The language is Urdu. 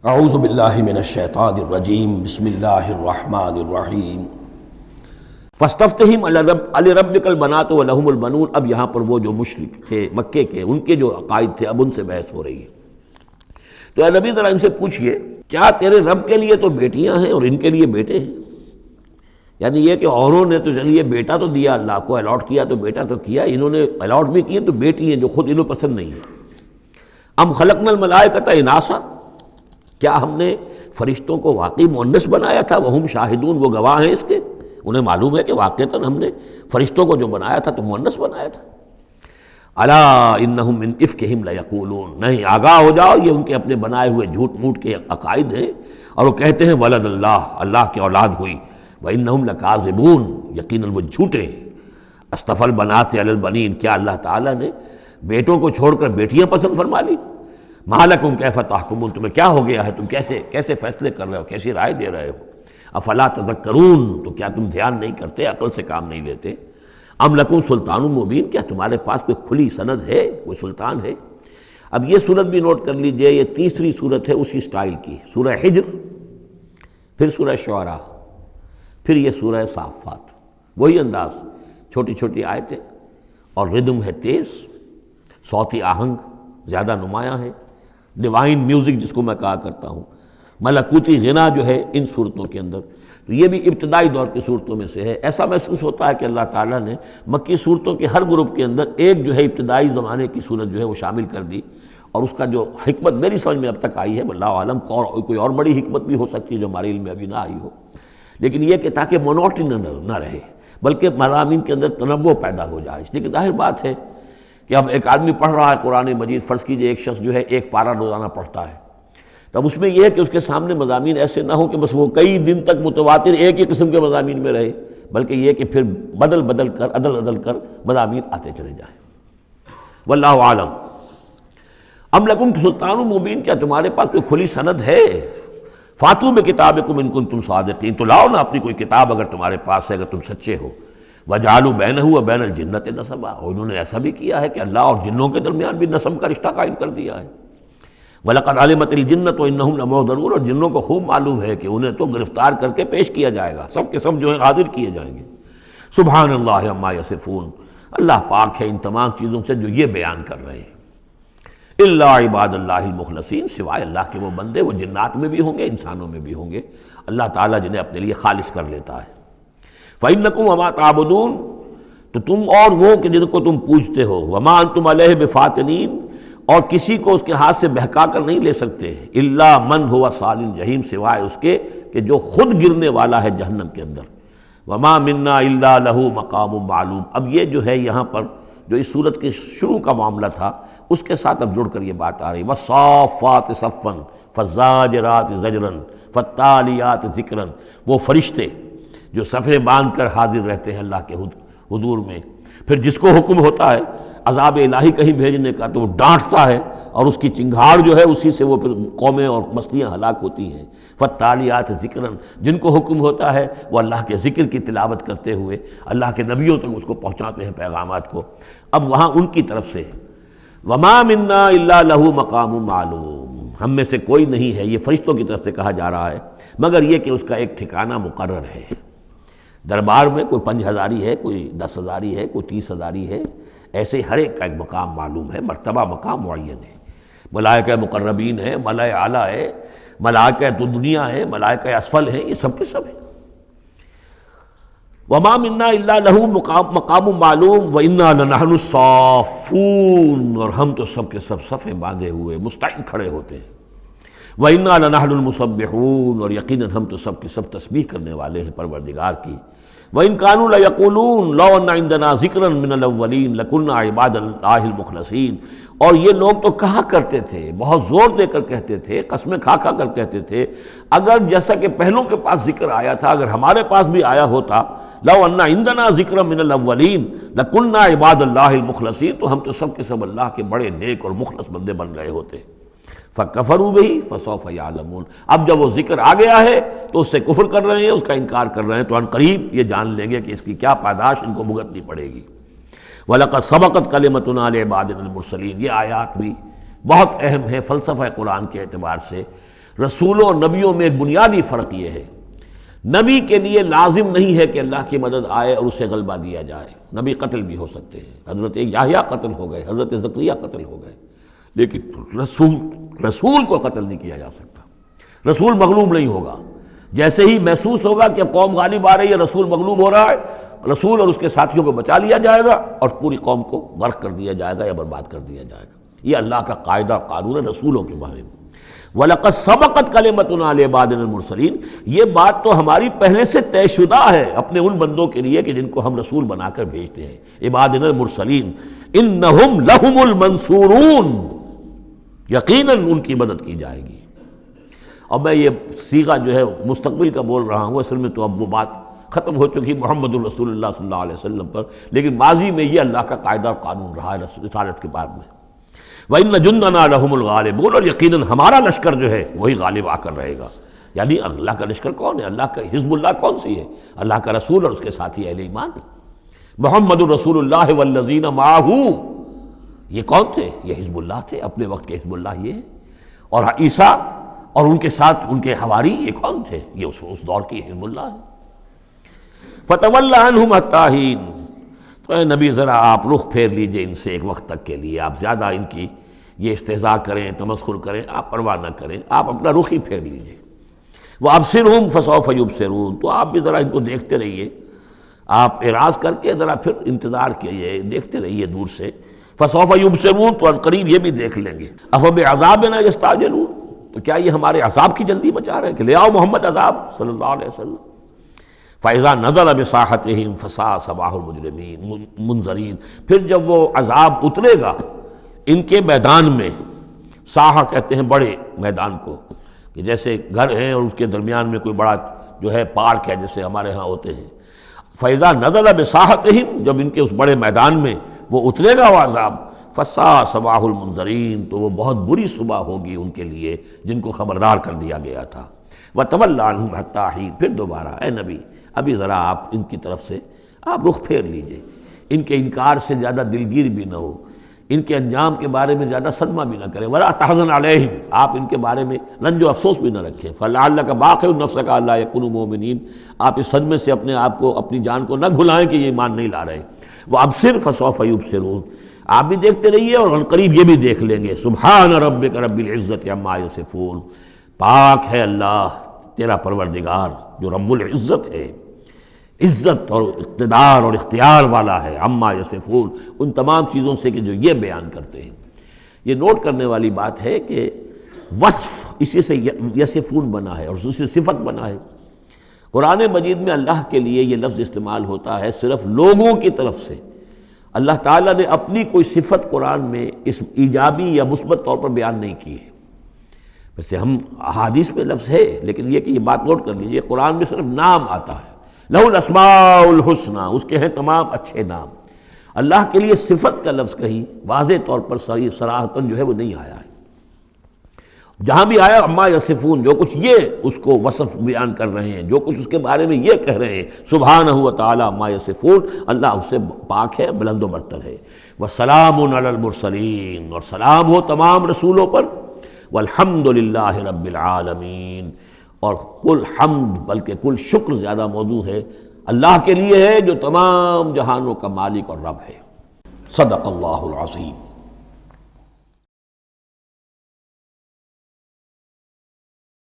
اعوذ باللہ من الشیطان الرجیم بسم اللہ الرحمن الرحیم فاستفتہم لربک البنات ولہم البنون۔ اب یہاں پر وہ جو مشرک تھے مکے کے، ان کے جو عقائد تھے، اب ان سے بحث ہو رہی ہے۔ تو اے نبی ذرا ان سے پوچھئے، کیا تیرے رب کے لیے تو بیٹیاں ہیں اور ان کے لیے بیٹے ہیں؟ یعنی یہ کہ اوروں نے تو چلیے بیٹا تو دیا، اللہ کو الاٹ کیا تو بیٹا تو کیا، انہوں نے الاٹ بھی کیے تو بیٹی ہیں جو خود انہوں پسند نہیں ہے۔ ام خلقنا الملائکۃ اناثا، کیا ہم نے فرشتوں کو واقعی مؤنث بنایا تھا؟ وہم شاہدون، وہ گواہ ہیں اس کے، انہیں معلوم ہے کہ واقعتاً ہم نے فرشتوں کو جو بنایا تھا تو مؤنث بنایا تھا۔ الا انہم من افکہم لیقولون، نہیں آگاہ ہو جاؤ، یہ ان کے اپنے بنائے ہوئے جھوٹ موٹ کے عقائد ہیں، اور وہ کہتے ہیں ولد اللہ، اللہ کی اولاد ہوئی، وانہم لکاذبون، یقیناً وہ جھوٹے ہیں۔ اصطفی البنات علی البنین، کیا اللہ تعالیٰ نے بیٹوں کو چھوڑ کر بیٹیاں پسند فرما لی؟ ما لکم کیف تحکمون، تمہیں کیا ہو گیا ہے، تم کیسے فیصلے کر رہے ہو، کیسی رائے دے رہے ہو؟ افلا تذکرون، تو کیا تم دھیان نہیں کرتے، عقل سے کام نہیں لیتے؟ ام لکم سلطان مبین، کیا تمہارے پاس کوئی کھلی سند ہے، کوئی سلطان ہے؟ اب یہ صورت بھی نوٹ کر لیجئے، یہ تیسری صورت ہے اسی سٹائل کی، سورہ حجر، پھر سورہ شعراء، پھر یہ سورہ صافات، وہی انداز، چھوٹی چھوٹی آیتیں، اور ردم ہے تیز، صوتی آہنگ زیادہ نمایاں ہے، ڈیوائن میوزک جس کو میں کہا کرتا ہوں، ملکوتی غنا جو ہے ان صورتوں کے اندر۔ تو یہ بھی ابتدائی دور کی صورتوں میں سے ہے۔ ایسا محسوس ہوتا ہے کہ اللہ تعالیٰ نے مکی صورتوں کے ہر گروپ کے اندر ایک جو ہے ابتدائی زمانے کی صورت جو ہے وہ شامل کر دی، اور اس کا جو حکمت میری سمجھ میں اب تک آئی ہے، واللہ عالم کوئی اور بڑی حکمت بھی ہو سکتی ہے جو ہمارے علم میں ابھی نہ آئی ہو، لیکن یہ کہ تاکہ مونوٹنی نہ رہے، بلکہ مضامین کے اندر تنوع پیدا ہو جائے۔ اس لیے کہ ظاہر بات ہے کہ اب ایک آدمی پڑھ رہا ہے قرآن مجید، فرض کیجئے ایک شخص جو ہے ایک پارہ روزانہ پڑھتا ہے، تب اس میں یہ ہے کہ اس کے سامنے مضامین ایسے نہ ہوں کہ بس وہ کئی دن تک متواتر ایک ہی قسم کے مضامین میں رہے، بلکہ یہ کہ پھر بدل کر عدل کر مضامین آتے چلے جائیں۔ واللہ عالم۔ ام لکم سلطان مبین، کیا تمہارے پاس کوئی کھلی سند ہے؟ فاتو بکتابکم ان کنتم صادقین، تو لاؤ نا اپنی کوئی کتاب اگر تمہارے پاس ہے، اگر تم سچے ہو۔ وجعلوا بینہ وبین الجنۃ نسبا، اور انہوں نے ایسا بھی کیا ہے کہ اللہ اور جنوں کے درمیان بھی نسب کا رشتہ قائم کر دیا ہے۔ وَلَقَدْ عَلِمَتِ الْجِنَّةُ وَإِنَّهُمْ لَمُحْضَرُونَ، اور جنوں کو خوب معلوم ہے کہ انہیں تو گرفتار کر کے پیش کیا جائے گا، سب کے سب جو ہیں حاضر کیے جائیں گے۔ سبحان اللہ عما یصفون، اللہ پاک ہے ان تمام چیزوں سے جو یہ بیان کر رہے ہیں۔ الا عباد اللہ المخلصین، سوائے اللہ کے وہ بندے، وہ جنات میں بھی ہوں گے انسانوں میں بھی ہوں گے، اللہ تعالیٰ جنہیں اپنے لیے خالص کر لیتا ہے۔ فَإِنَّكُمْ وَمَا تَعْبُدُونَ، تو تم اور وہ کہ جن کو تم پوجتے ہو، وَمَا أَنْتُمْ عَلَيْهِ بِفَاتِنِينَ، اور کسی کو اس کے ہاتھ سے بہکا کر نہیں لے سکتے، الا من هو صال الجحیم، سوائے اس کے کہ جو خود گرنے والا ہے جہنم کے اندر۔ وما منا الا له مقام معلوم، اب یہ جو ہے یہاں پر جو اس صورت کے شروع کا معاملہ تھا اس کے ساتھ اب جڑ کر یہ بات آ رہی، والصافات صفا فالزاجرات زجرا فالتالیات ذکرا، وہ فرشتے جو صفیں باندھ کر حاضر رہتے ہیں اللہ کے حضور میں، پھر جس کو حکم ہوتا ہے عذاب الہی کہیں بھیجنے کا تو وہ ڈانٹتا ہے، اور اس کی چنگھاڑ جو ہے اسی سے وہ پھر قومیں اور بستیاں ہلاک ہوتی ہیں۔ فالتالیات ذکرا، جن کو حکم ہوتا ہے وہ اللہ کے ذکر کی تلاوت کرتے ہوئے اللہ کے نبیوں تک اس کو پہنچاتے ہیں پیغامات کو۔ اب وہاں ان کی طرف سے وما منا الا له مقام معلوم، ہم میں سے کوئی نہیں ہے، یہ فرشتوں کی طرف سے کہا جا رہا ہے، مگر یہ کہ اس کا ایک ٹھکانہ مقرر ہے۔ دربار میں کوئی 5 ہزاری ہے، کوئی 10 ہزاری ہے، کوئی 30 ہزاری ہے، ایسے ہر ایک کا ایک مقام معلوم ہے، مرتبہ مقام معین ہے۔ ملائکہ مقربین ہے، ملائے اعلیٰ ہے، ملائکہ تو دنیا ہے، ملائکہ اسفل ہیں، یہ سب کے سب ہیں۔ وما منا الا له مقام معلوم وانا لنحن الصافون، اور ہم تو سب کے سب صفیں باندھے ہوئے مستعد کھڑے ہوتے ہیں۔ وانا لنحن المسبحون، اور یقیناً ہم تو سب کے سب تسبیح کرنے والے ہیں پروردگار کی۔ وَإِن كَانُوا لَيَقُولُونَ لَوْ أَنَّ عِندَنَا ذِكْرًا مِّنَ الْأَوَّلِينَ لَكُنَّا عِبَادَ اللَّهِ الْمُخْلَصِينَ، اور یہ لوگ تو کہا کرتے تھے، بہت زور دے کر کہتے تھے، قسمیں کھا کر کہتے تھے، اگر جیسا کہ پہلوں کے پاس ذکر آیا تھا اگر ہمارے پاس بھی آیا ہوتا، لَوْ أَنَّ عِندَنَا ذِكْرًا مِّنَ الْأَوَّلِينَ لَكُنَّا عِبَادَ اللَّهِ الْمُخْلَصِينَ، تو ہم تو سب کے سب اللہ کے بڑے نیک اور مخلص بندے بن گئے ہوتے۔ فَكَفَرُوا بِهِ فَسَوْفَ يَعْلَمُونَ، اب جب وہ ذکر آ گیا ہے تو اس سے کفر کر رہے ہیں، اس کا انکار کر رہے ہیں، تو ان قریب یہ جان لیں گے کہ اس کی کیا پاداش ان کو بھگتنی پڑے گی۔ وَلَقَدْ سَبَقَتْ كَلِمَتُنَا لِعِبَادِنَا الْمُرْسَلِينَ، یہ آیات بھی بہت اہم ہے فلسفہ قرآن کے اعتبار سے۔ رسولوں اور نبیوں میں ایک بنیادی فرق یہ ہے، نبی کے لیے لازم نہیں ہے کہ اللہ کی مدد آئے اور اسے غلبہ دیا جائے، نبی قتل بھی ہو سکتے ہیں، حضرت یحییٰ قتل ہو گئے، حضرت زکریا قتل ہو گئے، لیکن رسول کو قتل نہیں کیا جا سکتا، رسول مغلوب نہیں ہوگا۔ جیسے ہی محسوس ہوگا کہ قوم غالب آ رہی ہے، رسول مغلوب ہو رہا ہے، رسول اور اس کے ساتھیوں کو بچا لیا جائے گا اور پوری قوم کو غرق کر دیا جائے گا یا برباد کر دیا جائے گا۔ یہ اللہ کا قاعدہ قانون ہے رسولوں کے بارے میں۔ وَلَقَدْ سَبَقَتْ كَلِمَتُنَا لِعِبَادِنَا الْمُرْسَلِينَ، یہ بات تو ہماری پہلے سے طے شدہ ہے اپنے ان بندوں کے لیے کہ جن کو ہم رسول بنا کر بھیجتے ہیں، عبادنا المرسلین، انہم لہم المنصورون، یقیناً ان کی مدد کی جائے گی۔ اور میں یہ صیغہ جو ہے مستقبل کا بول رہا ہوں، اصل میں تو اب وہ بات ختم ہو چکی محمد الرسول اللہ صلی اللہ علیہ وسلم پر، لیکن ماضی میں یہ اللہ کا قاعدہ اور قانون رہا ہے رسالت کے بعد میں۔ وَإِنَّ جُنْدَنَا لَهُمُ الْغَالِبُونَ، اور یقیناً ہمارا لشکر جو ہے وہی غالب آ کر رہے گا۔ یعنی اللہ کا لشکر کون ہے؟ اللہ کا حزب اللہ کون سی ہے؟ اللہ کا رسول اور اس کے ساتھی اہل ایمان۔ محمد الرسول اللہ والذین معہ، یہ کون تھے؟ یہ حزب اللہ تھے، اپنے وقت کے حزب اللہ یہ ہے۔ اور عیسیٰ اور ان کے ساتھ ان کے حواری یہ کون تھے؟ یہ اس دور کی حزب اللہ ہے۔ فَتَوَلَّ عَنْهُمْ حَتَّىٰ حِينٍ، تو اے نبی ذرا آپ رخ پھیر لیجئے ان سے ایک وقت تک کے لیے، آپ زیادہ ان کی یہ استہزاء کریں، تمسخر کریں، آپ پرواہ نہ کریں، آپ اپنا رخ ہی پھیر لیجئے۔ وَأَبْصِرْهُمْ فَسَوْفَ يُبْصِرُونَ، تو آپ بھی ذرا ان کو دیکھتے رہیے، آپ اعراض کر کے ذرا پھر انتظار کیجئے، دیکھتے رہیے دور سے۔ فَسَوْفَ يُبْصِرُونَ، تو عنقریب یہ بھی دیکھ لیں گے۔ أَفَبِعَذَابِنَا يَسْتَعْجِلُونَ، تو کیا یہ ہمارے عذاب کی جلدی مچا رہے ہیں کہ لے آؤ محمد عذاب صلی اللہ علیہ وسلم۔ فَإِذَا نَزَلَ بِسَاحَتِهِمْ فَسَاءَ صَبَاحُ الْمُجْرِمِينَ منذرین، پھر جب وہ عذاب اترے گا ان کے میدان میں، ساحہ کہتے ہیں بڑے میدان کو، کہ جیسے گھر ہیں اور اس کے درمیان میں کوئی بڑا جو ہے پارک ہے جیسے ہمارے ہاں ہوتے ہیں۔ فَإِذَا نَزَلَ بِسَاحَتِهِمْ، جب ان کے اس بڑے میدان میں وہ اترے گا وہ عذاب، فَسَاءَ صَبَاحُ الْمُنذَرِينَ، تو وہ بہت بری صبح ہوگی ان کے لیے جن کو خبردار کر دیا گیا تھا۔ وَتَوَلَّ عَنْهُمْ حَتَّىٰ حِينٍ، پھر دوبارہ اے نبی ابھی ذرا آپ ان کی طرف سے آپ رخ پھیر لیجئے، ان کے انکار سے زیادہ دلگیر بھی نہ ہو، ان کے انجام کے بارے میں زیادہ صدمہ بھی نہ کریں۔ وَلَا تَحْزَنْ عَلَيْهِمْ، آپ ان کے بارے میں رنج و افسوس بھی نہ رکھیں۔ فَلَعَلَّكَ بَاخِعٌ نَفْسَكَ أَلَّا يَكُونُوا مُؤْمِنِينَ، آپ اس صدمے سے اپنے آپ کو اپنی جان کو نہ گھلائیں کہ یہ ایمان نہیں لا رہے۔ وَأَبْصِرْ فَسَوْفَ يُبْصِرُونَ، آپ بھی دیکھتے رہیے اور عنقریب یہ بھی دیکھ لیں گے۔ سبحان ربک رب العزت عما یصفون، پاک ہے اللہ تیرا پروردگار جو رب العزت ہے، عزت اور اقتدار اور اختیار والا ہے، عما یصفون، ان تمام چیزوں سے کہ جو یہ بیان کرتے ہیں۔ یہ نوٹ کرنے والی بات ہے کہ وصف اسی سے یصفون بنا ہے اور اسی سے صفت بنا ہے۔ قرآن مجید میں اللہ کے لیے یہ لفظ استعمال ہوتا ہے صرف لوگوں کی طرف سے۔ اللہ تعالیٰ نے اپنی کوئی صفت قرآن میں اس ایجابی یا مثبت طور پر بیان نہیں کی ہے۔ ویسے ہم احادیث میں لفظ ہے، لیکن یہ کہ یہ بات نوٹ کر لیجیے، قرآن میں صرف نام آتا ہے، لہ الاسماء الحسنی، اس کے ہیں تمام اچھے نام۔ اللہ کے لیے صفت کا لفظ کہیں واضح طور پر صراحتاً جو ہے وہ نہیں آیا ہے۔ جہاں بھی آیا اما یصفون، جو کچھ یہ اس کو وصف بیان کر رہے ہیں، جو کچھ اس کے بارے میں یہ کہہ رہے ہیں، سبحانہ و تعالی اما یصفون، اللہ اس سے پاک ہے، بلند و برتر ہے۔ وسلام علی المرسلین، اور سلام ہو تمام رسولوں پر، والحمد للہ رب العالمین، اور کل حمد بلکہ کل شکر زیادہ موضوع ہے اللہ کے لیے ہے جو تمام جہانوں کا مالک اور رب ہے۔ صدق اللہ العظیم۔